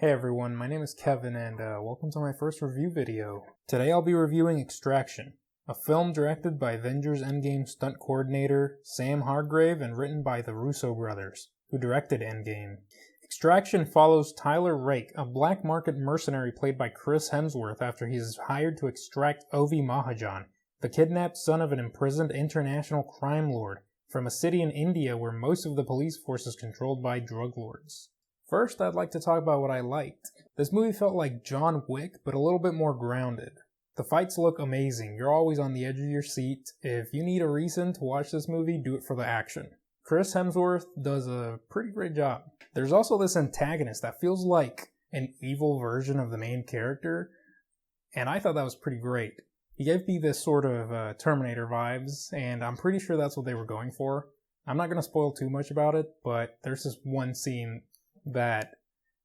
Hey everyone, my name is Kevin and welcome to my first review video. Today I'll be reviewing Extraction, a film directed by Avengers Endgame stunt coordinator Sam Hargrave and written by the Russo brothers, who directed Endgame. Extraction follows Tyler Rake, a black market mercenary played by Chris Hemsworth after he is hired to extract Ovi Mahajan, the kidnapped son of an imprisoned international crime lord, from a city in India where most of the police force is controlled by drug lords. First, I'd like to talk about what I liked. This movie felt like John Wick, but a little bit more grounded. The fights look amazing. You're always on the edge of your seat. If you need a reason to watch this movie, do it for the action. Chris Hemsworth does a pretty great job. There's also this antagonist that feels like an evil version of the main character, and I thought that was pretty great. He gave me this sort of Terminator vibes, and I'm pretty sure that's what they were going for. I'm not going to spoil too much about it, but there's this one scene that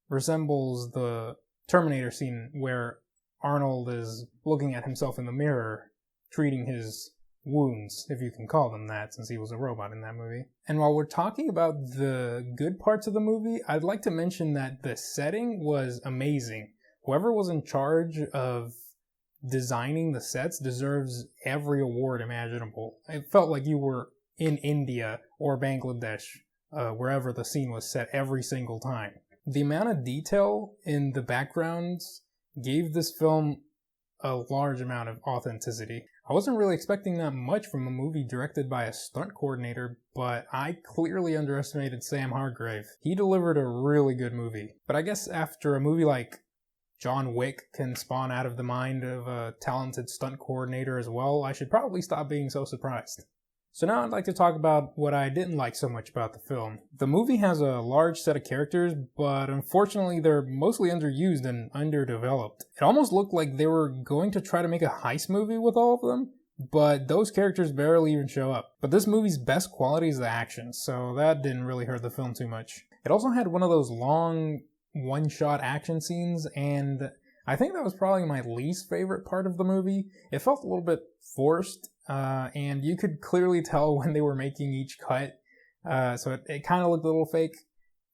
resembles the Terminator scene where Arnold is looking at himself in the mirror, treating his wounds, if you can call them that, since he was a robot in that movie. And while we're talking about the good parts of the movie, I'd like to mention that the setting was amazing. Whoever was in charge of designing the sets deserves every award imaginable. It felt like you were in India or Bangladesh, wherever the scene was set every single time. The amount of detail in the backgrounds gave this film a large amount of authenticity. I wasn't really expecting that much from a movie directed by a stunt coordinator, but I clearly underestimated Sam Hargrave. He delivered a really good movie. But I guess after a movie like John Wick can spawn out of the mind of a talented stunt coordinator as well, I should probably stop being so surprised. So now I'd like to talk about what I didn't like so much about the film. The movie has a large set of characters, but unfortunately they're mostly underused and underdeveloped. It almost looked like they were going to try to make a heist movie with all of them, but those characters barely even show up. But this movie's best quality is the action, so that didn't really hurt the film too much. It also had one of those long one-shot action scenes, and I think that was probably my least favorite part of the movie. It felt a little bit forced, and you could clearly tell when they were making each cut, so it kind of looked a little fake,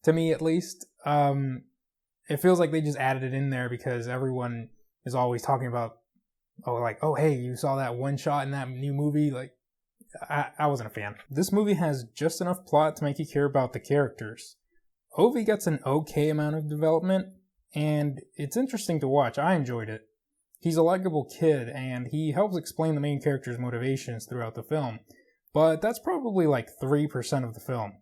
to me at least. It feels like they just added it in there because everyone is always talking about, oh hey, you saw that one shot in that new movie? Like, I wasn't a fan. This movie has just enough plot to make you care about the characters. Ovi gets an okay amount of development, and it's interesting to watch. I enjoyed it. He's a likable kid, and he helps explain the main character's motivations throughout the film, but that's probably like 3% of the film.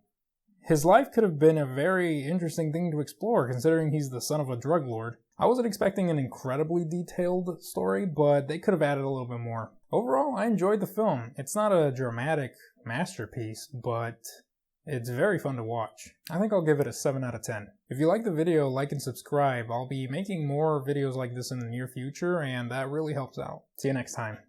His life could have been a very interesting thing to explore, considering he's the son of a drug lord. I wasn't expecting an incredibly detailed story, but they could have added a little bit more. Overall, I enjoyed the film. It's not a dramatic masterpiece, but it's very fun to watch. I think I'll give it a 7 out of 10. If you like the video, like and subscribe. I'll be making more videos like this in the near future, and that really helps out. See you next time.